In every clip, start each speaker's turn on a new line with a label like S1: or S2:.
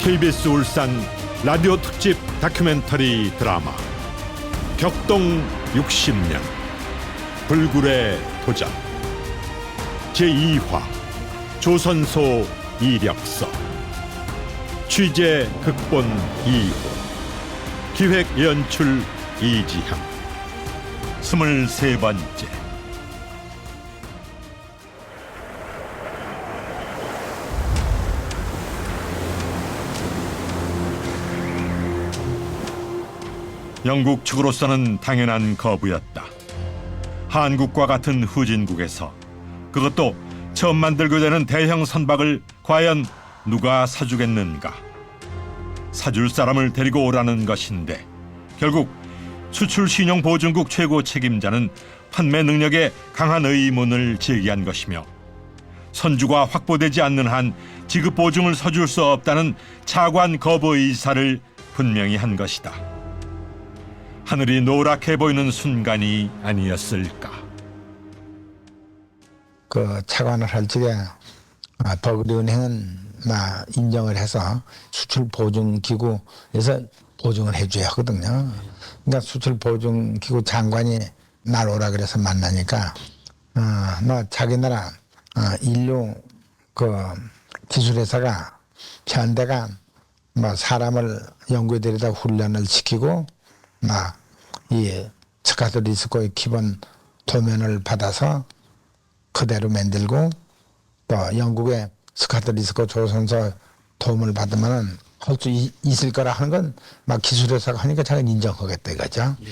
S1: KBS 울산 라디오 특집 다큐멘터리 드라마 격동 60년 불굴의 도전 제2화 조선소 이력서 취재 극본 이호 기획 연출 이지향 23번째 영국 측으로서는 당연한 거부였다. 한국과 같은 후진국에서 그것도 처음 만들게 되는 대형 선박을 과연 누가 사주겠는가? 사줄 사람을 데리고 오라는 것인데 결국 수출 신용 보증국 최고 책임자는 판매 능력에 강한 의문을 제기한 것이며 선주가 확보되지 않는 한 지급 보증을 서줄 수 없다는 차관 거부 의사를 분명히 한 것이다. 하늘이 노랗게 보이는 순간이 아니었을까.
S2: 그 차관을 할 적에 버그리은행은 인정을 해서 수출 보증 기구에서 보증을 해줘야 하거든요. 그러니까 수출 보증 기구 장관이 날 오라 그래서 만나니까 너 자기 나라 인류 그 기술회사가 현대가 사람을 연구에 데려다 훈련을 시키고 이 스카트 리스크의 기본 도면을 받아서 그대로 만들고 또 영국의 스카트 리스크 조선소 도움을 받으면 할 수 있을 거라 하는 건 기술회사가 하니까 자기는 인정하겠다 이거죠. 예.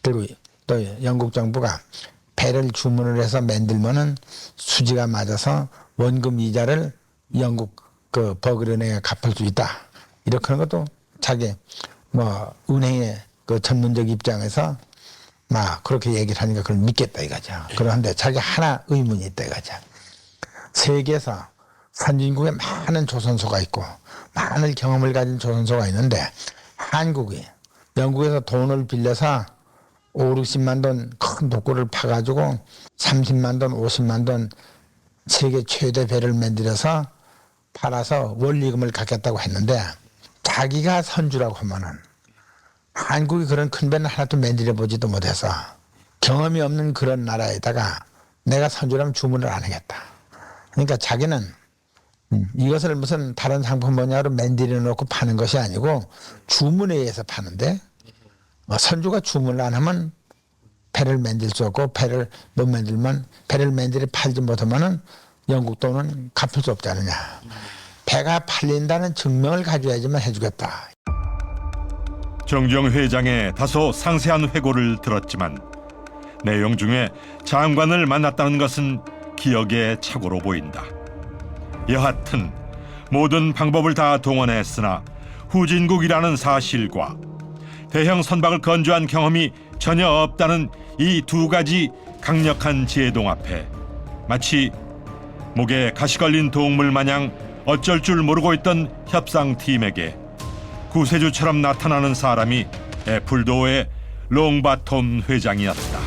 S2: 그리고 또 영국 정부가 배를 주문을 해서 만들면은 수지가 맞아서 원금 이자를 영국 그 버그은행에 갚을 수 있다. 이렇게 하는 것도 자기 은행의 그 전문적 입장에서 그렇게 얘기를 하니까 그걸 믿겠다 이거죠. 그런데 자기 하나 의문이 있다 이거죠. 세계에서 선진국에 많은 조선소가 있고 많은 경험을 가진 조선소가 있는데 한국이 영국에서 돈을 빌려서 5, 60만 돈 큰 독고를 파가지고 30만 돈, 50만 돈 세계 최대 배를 만들어서 팔아서 원리금을 갚겠다고 했는데 자기가 선주라고 하면은 한국이 그런 큰 배는 하나도 만들어 보지도 못해서 경험이 없는 그런 나라에다가 내가 선주라면 주문을 안 하겠다. 그러니까 자기는 이것을 무슨 다른 상품 뭐냐로 만들어 놓고 파는 것이 아니고 주문에 의해서 파는데 선주가 주문을 안 하면 배를 만들 수 없고 배를 못 만들면 배를 만들어 팔지 못하면은 영국 돈은 갚을 수 없지 않느냐. 배가 팔린다는 증명을 가져야지만 해주겠다.
S1: 정주영 회장의 다소 상세한 회고를 들었지만 내용 중에 장관을 만났다는 것은 기억에 착오로 보인다. 여하튼 모든 방법을 다 동원했으나 후진국이라는 사실과 대형 선박을 건조한 경험이 전혀 없다는 이 두 가지 강력한 제동 앞에 마치 목에 가시 걸린 동물 마냥 어쩔 줄 모르고 있던 협상팀에게 구세주처럼 나타나는 사람이 애플도어의 롱바톰 회장이었다.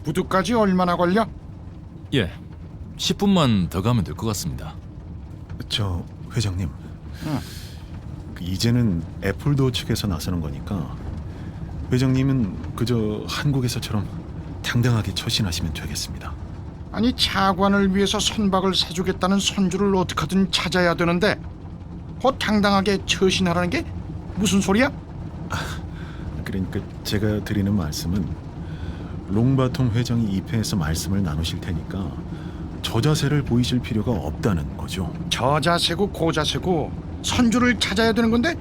S3: 부두까지 얼마나 걸려?
S4: 예, 10분만 더 가면 될 것 같습니다.
S5: 저 회장님, 이제는 애플도 측에서 나서는 거니까 회장님은 그저 한국에서처럼 당당하게 처신하시면 되겠습니다.
S3: 아니 차관을 위해서 선박을 사주겠다는 선주를 어떻게든 찾아야 되는데 당당하게 처신하라는 게 무슨 소리야?
S5: 그러니까 제가 드리는 말씀은 롱바톰 회장이 입회해서 말씀을 나누실 테니까 저자세를 보이실 필요가 없다는 거죠.
S3: 저자세고 고자세고 선주를 찾아야 되는 건데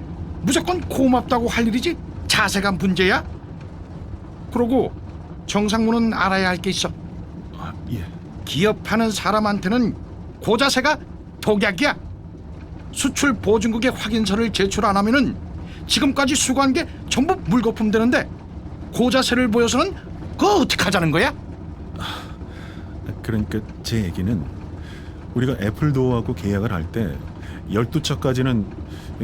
S3: 무조건 고맙다고 할 일이지 자세가 문제야? 그러고 정상무는 알아야 할 게 있어.
S5: 예.
S3: 기업하는 사람한테는 고자세가 독약이야. 수출 보증국에 확인서를 제출 안 하면은 지금까지 수고한 게 전부 물거품 되는데 고자세를 보여서는 그거 어떻게 하자는 거야?
S5: 그러니까 제 얘기는 우리가 애플도어하고 계약을 할 때 12차까지는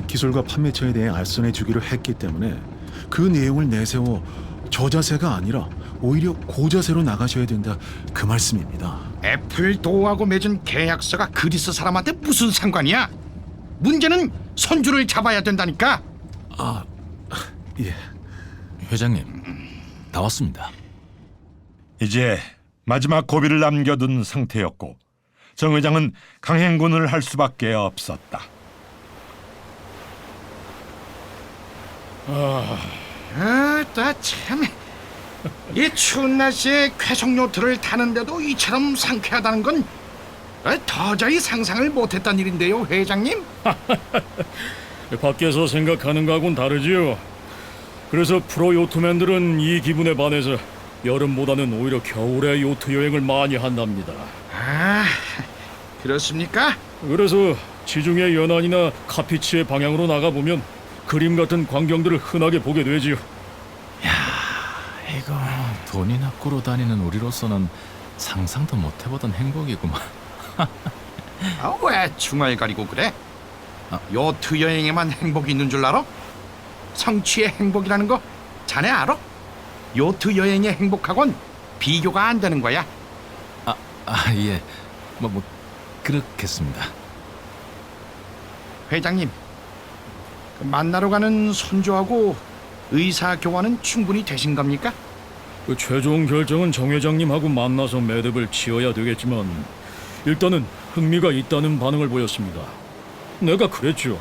S5: 기술과 판매처에 대해 알선해 주기로 했기 때문에 그 내용을 내세워 저자세가 아니라 오히려 고자세로 나가셔야 된다 그 말씀입니다.
S3: 애플도어하고 맺은 계약서가 그리스 사람한테 무슨 상관이야? 문제는 선주를 잡아야 된다니까.
S5: 예.
S4: 회장님, 다 왔습니다.
S1: 이제 마지막 고비를 남겨둔 상태였고 정 회장은 강행군을 할 수밖에 없었다.
S3: 참. 이 추운 날씨에 쾌속요트를 타는데도 이처럼 상쾌하다는 건 도저히 상상을 못했던 일인데요, 회장님.
S6: 밖에서 생각하는 거하고는 다르지요. 그래서 프로 요트맨들은 이 기분에 반해서 여름보다는 오히려 겨울에 요트 여행을 많이 한답니다.
S3: 아, 그렇습니까?
S6: 그래서 지중해 연안이나 카피치의 방향으로 나가보면 그림 같은 광경들을 흔하게 보게 되지요.
S4: 이거 돈이나 꾸러 다니는 우리로서는 상상도 못 해보던 행복이구만.
S3: 왜 중얼거리고 그래? 요트 여행에만 행복이 있는 줄 알아? 성취의 행복이라는 거 자네 알아? 요트 여행의 행복하고는 비교가 안 되는 거야.
S4: 예. 뭐 그렇겠습니다.
S3: 회장님, 그 만나러 가는 손주하고 의사 교환은 충분히 되신 겁니까?
S6: 그 최종 결정은 정 회장님하고 만나서 매듭을 지어야 되겠지만 일단은 흥미가 있다는 반응을 보였습니다. 내가 그랬죠.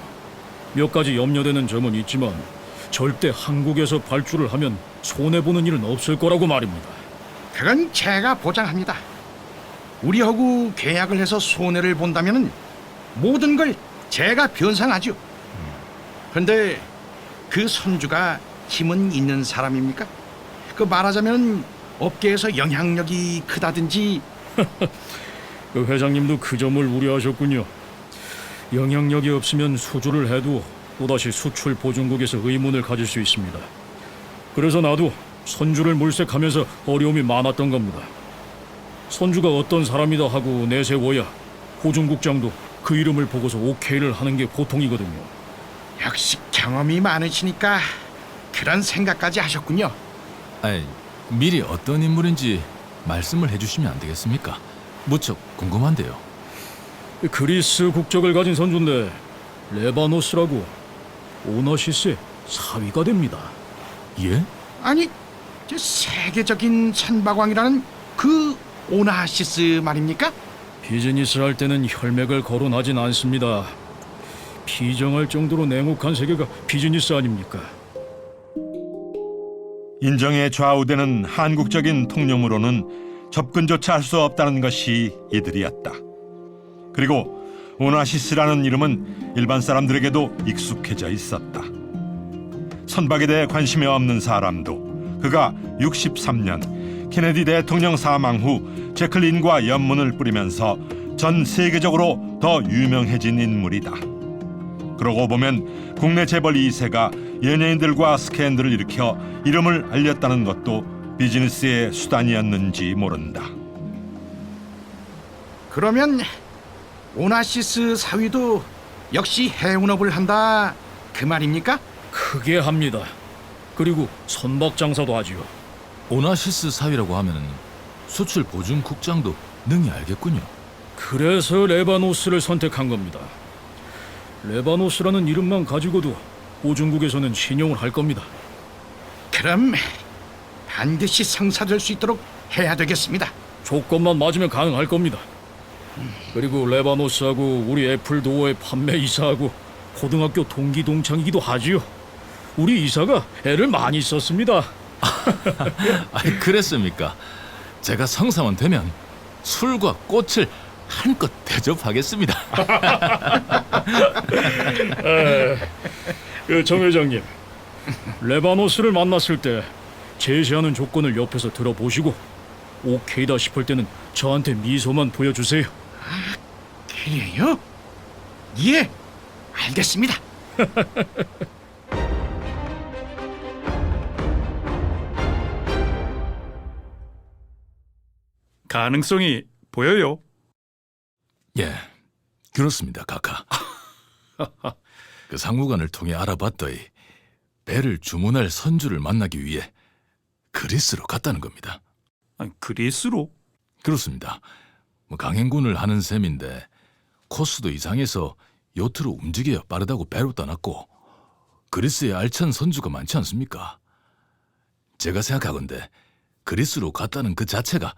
S6: 몇 가지 염려되는 점은 있지만 절대 한국에서 발주를 하면 손해보는 일은 없을 거라고 말입니다.
S3: 그건 제가 보장합니다. 우리하고 계약을 해서 손해를 본다면 모든 걸 제가 변상하죠. 그런데 그 손주가 힘은 있는 사람입니까? 그 말하자면 업계에서 영향력이 크다든지.
S6: 그 회장님도 그 점을 우려하셨군요. 영향력이 없으면 수주를 해도 또다시 수출 보증국에서 의문을 가질 수 있습니다. 그래서 나도 손주를 물색하면서 어려움이 많았던 겁니다. 손주가 어떤 사람이다 하고 내세워야 보증국장도 그 이름을 보고서 오케이를 하는 게 보통이거든요.
S3: 역시 경험이 많으시니까 그런 생각까지 하셨군요.
S4: 미리 어떤 인물인지 말씀을 해주시면 안 되겠습니까? 무척 궁금한데요.
S6: 그리스 국적을 가진 선주인데 레바노스라고 오너시스의 사위가 됩니다.
S4: 예?
S3: 아니, 저 세계적인 선박왕이라는 그 오나시스 말입니까?
S6: 비즈니스 할 때는 혈맥을 거론하진 않습니다. 비정할 정도로 냉혹한 세계가 비즈니스 아닙니까?
S1: 인정에 좌우되는 한국적인 통념으로는 접근조차 할 수 없다는 것이 이들이었다. 그리고 오나시스라는 이름은 일반 사람들에게도 익숙해져 있었다. 선박에 대해 관심이 없는 사람도 그가 63년 케네디 대통령 사망 후 제클린과 연문을 뿌리면서 전 세계적으로 더 유명해진 인물이다. 그러고 보면 국내 재벌 2세가 연예인들과 스캔들을 일으켜 이름을 알렸다는 것도 비즈니스의 수단이었는지 모른다.
S3: 그러면 오나시스 사위도 역시 해운업을 한다 그 말입니까?
S6: 크게 합니다. 그리고 선박 장사도 하지요.
S4: 오나시스 사위라고 하면 수출 보증국장도 능히 알겠군요.
S6: 그래서 레바노스를 선택한 겁니다. 레바노스라는 이름만 가지고도 보증국에서는 신용을 할 겁니다.
S3: 그럼 반드시 성사될 수 있도록 해야 되겠습니다.
S6: 조건만 맞으면 가능할 겁니다. 그리고 레바노스하고 우리 애플도어의 판매 이사하고 고등학교 동기 동창이기도 하지요. 우리 이사가 애를 많이 썼습니다.
S4: 그랬습니까? 제가 성사만 되면 술과 꽃을 한껏 대접하겠습니다.
S6: 정 회장님, 레바노스를 만났을 때 제시하는 조건을 옆에서 들어보시고 오케이다 싶을 때는 저한테 미소만 보여주세요.
S3: 그래요? 예, 알겠습니다.
S6: 가능성이 보여요.
S4: 예, 그렇습니다, 카카. 그 상무관을 통해 알아봤더니 배를 주문할 선주를 만나기 위해 그리스로 갔다는 겁니다.
S7: 아니, 그리스로?
S4: 그렇습니다. 강행군을 하는 셈인데 코스도 이상해서 요트로 움직여야 빠르다고 배로 떠났고 그리스에 알찬 선주가 많지 않습니까? 제가 생각하건대 그리스로 갔다는 그 자체가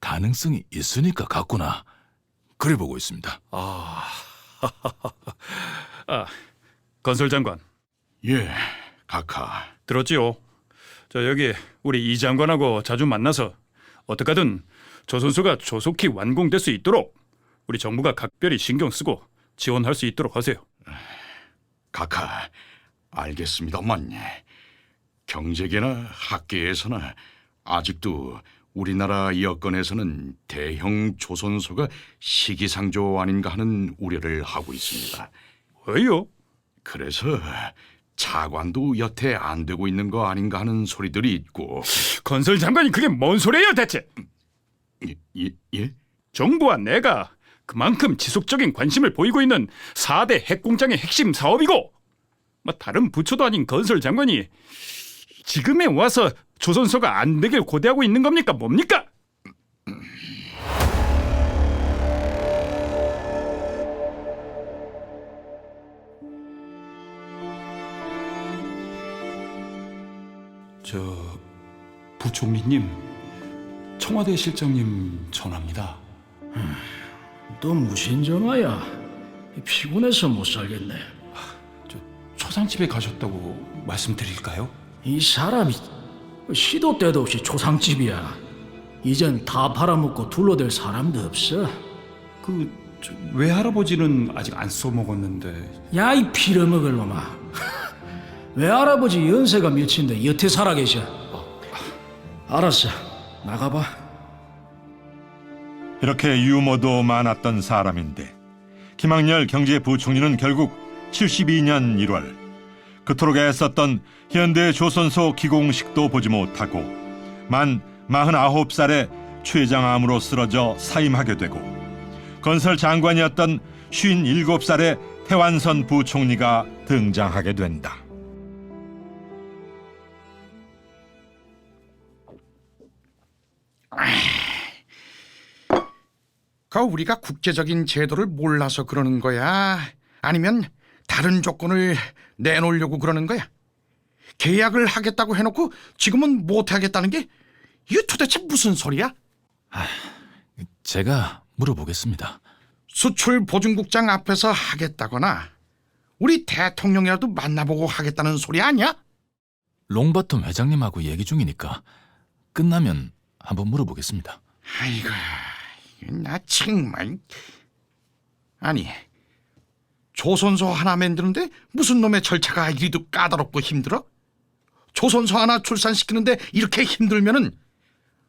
S4: 가능성이 있으니까 갔구나 그래 보고 있습니다.
S7: 아, 건설 장관
S3: 예, 각하.
S7: 들었지요? 저 여기 우리 이 장관하고 자주 만나서 어떻게든 조선소가 조속히 완공될 수 있도록 우리 정부가 각별히 신경 쓰고 지원할 수 있도록 하세요.
S3: 각하, 알겠습니다만 경제계나 학계에서나 아직도 우리나라 여건에서는 대형 조선소가 시기상조 아닌가 하는 우려를 하고 있습니다.
S7: 왜요?
S3: 그래서 차관도 여태 안 되고 있는 거 아닌가 하는 소리들이 있고.
S7: 건설 장관이 그게 뭔 소리예요 대체?
S3: 예?
S7: 정부와 내가 그만큼 지속적인 관심을 보이고 있는 4대 핵공장의 핵심 사업이고 다른 부처도 아닌 건설 장관이 지금에 와서 조선소가 안 되길 고대하고 있는 겁니까? 뭡니까?
S8: 저 부총리님, 청와대 실장님 전화입니다.
S6: 또 무슨 전화야? 피곤해서 못 살겠네.
S8: 저 초상집에 가셨다고 말씀드릴까요?
S6: 이 사람이 시도 때도 없이 초상집이야. 이젠 다 팔아먹고 둘러댈 사람도 없어.
S8: 저 외할아버지는 아직 안 써먹었는데.
S6: 야, 이 빌어먹을 놈아. 외할아버지 연세가 몇인데 여태 살아계셔. 알았어, 나가봐.
S1: 이렇게 유머도 많았던 사람인데 김학렬 경제부총리는 결국 72년 1월 그토록 애썼던 현대 조선소 기공식도 보지 못하고 만 49살에 췌장암으로 쓰러져 사임하게 되고 건설 장관이었던 57살에 태완선 부총리가 등장하게 된다.
S3: 우리가 국제적인 제도를 몰라서 그러는 거야? 아니면 다른 조건을 내놓으려고 그러는 거야? 계약을 하겠다고 해놓고 지금은 못하겠다는 게 이게 도대체 무슨 소리야?
S4: 제가 물어보겠습니다.
S3: 수출 보증국장 앞에서 하겠다거나 우리 대통령이라도 만나보고 하겠다는 소리 아니야?
S4: 롱바텀 회장님하고 얘기 중이니까 끝나면 한번 물어보겠습니다.
S3: 아이고, 나 정말. 아니, 조선소 하나 만드는데 무슨 놈의 절차가 이리도 까다롭고 힘들어? 조선소 하나 출산시키는데 이렇게 힘들면은,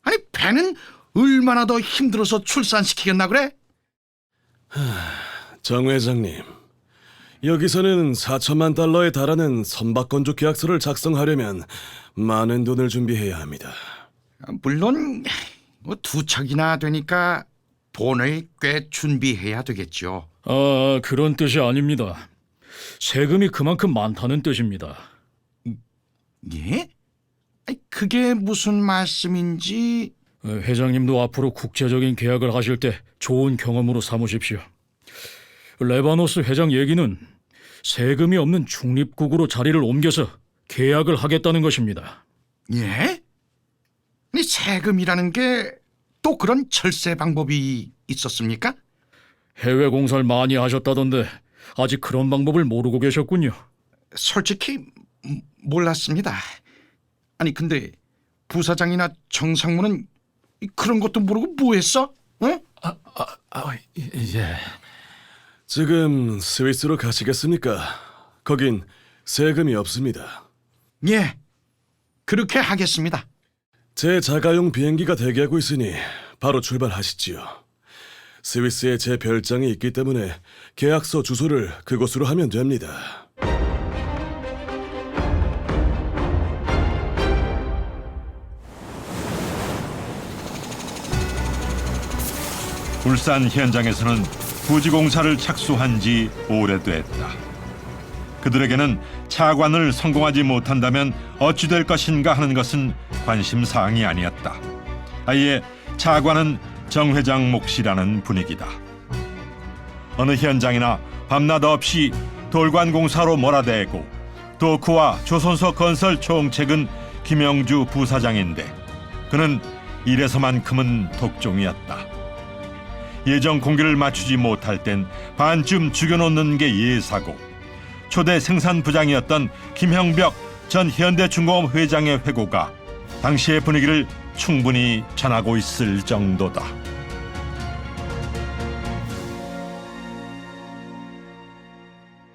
S3: 아니 배는 얼마나 더 힘들어서 출산시키겠나 그래?
S9: 정 회장님, 여기서는 4천만 달러에 달하는 선박건조 계약서를 작성하려면 많은 돈을 준비해야 합니다.
S3: 물론 뭐 2척이나 되니까 돈을 꽤 준비해야 되겠죠.
S6: 그런 뜻이 아닙니다. 세금이 그만큼 많다는 뜻입니다.
S3: 예? 아니, 그게 무슨 말씀인지.
S6: 회장님도 앞으로 국제적인 계약을 하실 때 좋은 경험으로 삼으십시오. 레바노스 회장 얘기는 세금이 없는 중립국으로 자리를 옮겨서 계약을 하겠다는 것입니다.
S3: 예? 아니, 세금이라는 게 또 그런 절세 방법이 있었습니까?
S6: 해외 공사를 많이 하셨다던데 아직 그런 방법을 모르고 계셨군요.
S3: 솔직히 몰랐습니다. 아니 근데 부사장이나 정상무는 그런 것도 모르고 뭐 했어? 응?
S4: 예.
S9: 지금 스위스로 가시겠습니까? 거긴 세금이 없습니다.
S3: 예, 그렇게 하겠습니다.
S9: 제 자가용 비행기가 대기하고 있으니 바로 출발하시지요. 스위스에 제 별장이 있기 때문에 계약서 주소를 그곳으로 하면 됩니다.
S1: 울산 현장에서는 부지공사를 착수한 지 오래됐다. 그들에게는 차관을 성공하지 못한다면 어찌 될 것인가 하는 것은 관심사항이 아니었다. 아예 차관은 정 회장 몫이라는 분위기다. 어느 현장이나 밤낮 없이 돌관공사로 몰아대고 또 그와 조선소 건설 총책은 김영주 부사장인데 그는 일에서만큼은 독종이었다. 예정 공기를 맞추지 못할 땐 반쯤 죽여놓는 게 예사고 초대 생산부장이었던 김형벽 전 현대중공업 회장의 회고가 당시의 분위기를 충분히 전하고 있을 정도다.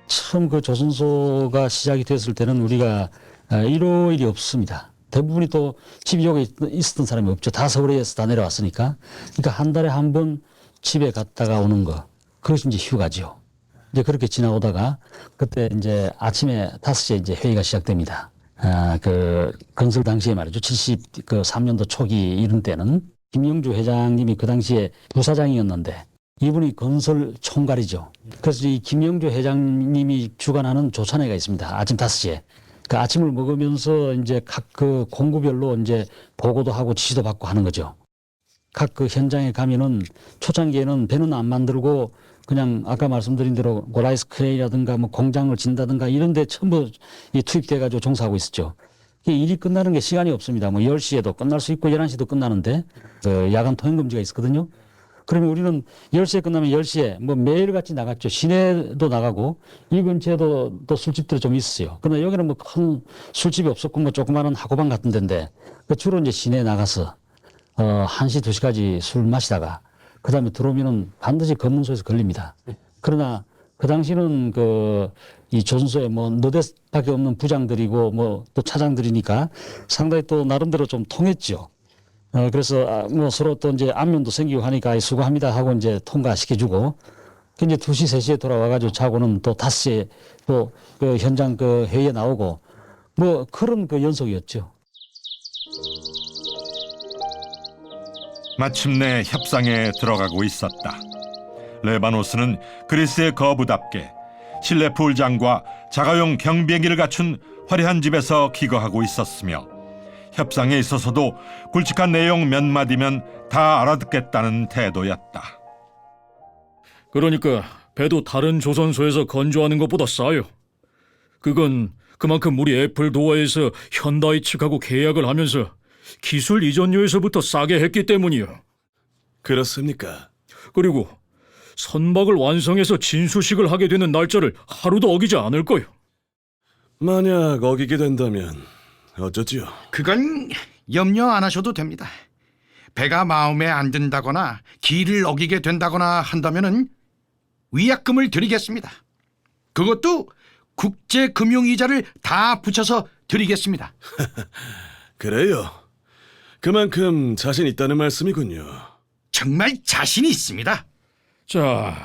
S10: 처음 그 조선소가 시작이 됐을 때는 우리가 일요일이 없습니다. 대부분이 또 집이 있었던 사람이 없죠. 다 서울에서 다 내려왔으니까. 그러니까 한 달에 한 번 집에 갔다가 오는 거. 그것이 이제 휴가죠. 이제 그렇게 지나오다가 그때 이제 아침에 5시에 이제 회의가 시작됩니다. 그 건설 당시에 말이죠. 73년도 초기 이런 때는 김영주 회장님이 그 당시에 부사장이었는데 이분이 건설 총괄이죠. 그래서 이 김영주 회장님이 주관하는 조찬회가 있습니다. 아침 5시에. 그 아침을 먹으면서 이제 각 그 공구별로 이제 보고도 하고 지시도 받고 하는 거죠. 각 그 현장에 가면은 초창기에는 배는 안 만들고 그냥 아까 말씀드린 대로 고라이스 크레이라든가 뭐 공장을 진다든가 이런 데 전부 투입돼 가지고 종사하고 있었죠. 일이 끝나는 게 시간이 없습니다. 뭐 10시에도 끝날 수 있고 11시도 끝나는데 그 야간 통행금지가 있었거든요. 그러면 우리는 10시에 끝나면 10시에 뭐 매일같이 나갔죠. 시내도 나가고 이 근처에도 또 술집들이 좀 있었어요. 그러나 여기는 뭐 큰 술집이 없었고 뭐 조그마한 하고방 같은 데인데 주로 이제 시내에 나가서 1시, 2시까지 술 마시다가 그 다음에 들어오면은 반드시 검문소에서 걸립니다. 그러나 그 당시는 이 조선소에 뭐 너댓밖에 없는 부장들이고 뭐 또 차장들이니까 상당히 또 나름대로 좀 통했죠. 그래서 뭐 서로 또 이제 안면도 생기고 하니까 수고합니다 하고 이제 통과시켜주고 이제 2시, 3시에 돌아와가지고 자고는 또 5시에 또 그 현장 그 회의에 나오고 뭐 그런 그 연속이었죠.
S1: 마침내 협상에 들어가고 있었다. 레바노스는 그리스의 거부답게 실내 풀장과 자가용 경비행기를 갖춘 화려한 집에서 기거하고 있었으며 협상에 있어서도 굵직한 내용 몇 마디면 다 알아듣겠다는 태도였다.
S6: 그러니까 배도 다른 조선소에서 건조하는 것보다 싸요. 그건 그만큼 우리 애플 도어에서 현다이 측하고 계약을 하면서 기술 이전료에서부터 싸게 했기 때문이요.
S9: 그렇습니까?
S6: 그리고 선박을 완성해서 진수식을 하게 되는 날짜를 하루도 어기지 않을 거요.
S9: 만약 어기게 된다면 어쩌지요?
S3: 그건 염려 안 하셔도 됩니다. 배가 마음에 안 든다거나 길을 어기게 된다거나 한다면은 위약금을 드리겠습니다. 그것도 국제금융이자를 다 붙여서 드리겠습니다.
S9: 그래요. 그만큼 자신 있다는 말씀이군요.
S3: 정말 자신이 있습니다.
S6: 자,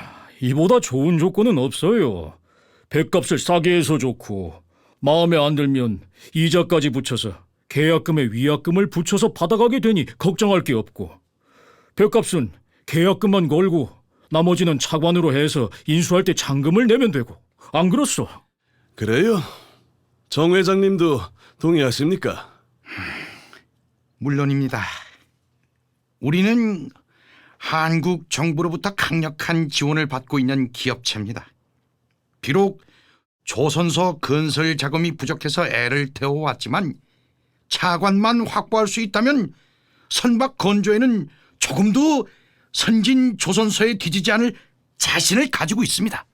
S6: 이보다 좋은 조건은 없어요. 배값을 싸게 해서 좋고 마음에 안 들면 이자까지 붙여서 계약금에 위약금을 붙여서 받아가게 되니 걱정할 게 없고 배값은 계약금만 걸고 나머지는 차관으로 해서 인수할 때 잔금을 내면 되고 안 그렇소?
S9: 그래요? 정 회장님도 동의하십니까?
S3: 물론입니다. 우리는 한국 정부로부터 강력한 지원을 받고 있는 기업체입니다. 비록 조선소 건설 자금이 부족해서 애를 태워왔지만 차관만 확보할 수 있다면 선박 건조에는 조금도 선진 조선소에 뒤지지 않을 자신을 가지고 있습니다.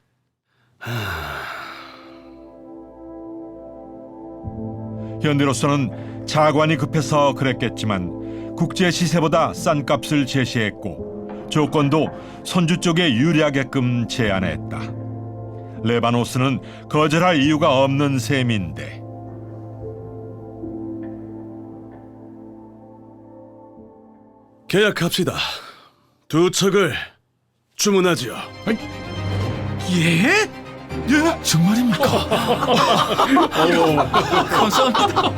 S1: 현대로서는 차관이 급해서 그랬겠지만 국제 시세보다 싼 값을 제시했고 조건도 선주 쪽에 유리하게끔 제안했다. 레바노스는 거절할 이유가 없는 셈인데
S9: 계약합시다. 2척을 주문하지요.
S3: 예?
S7: 정말입니까?
S4: 감사합니다.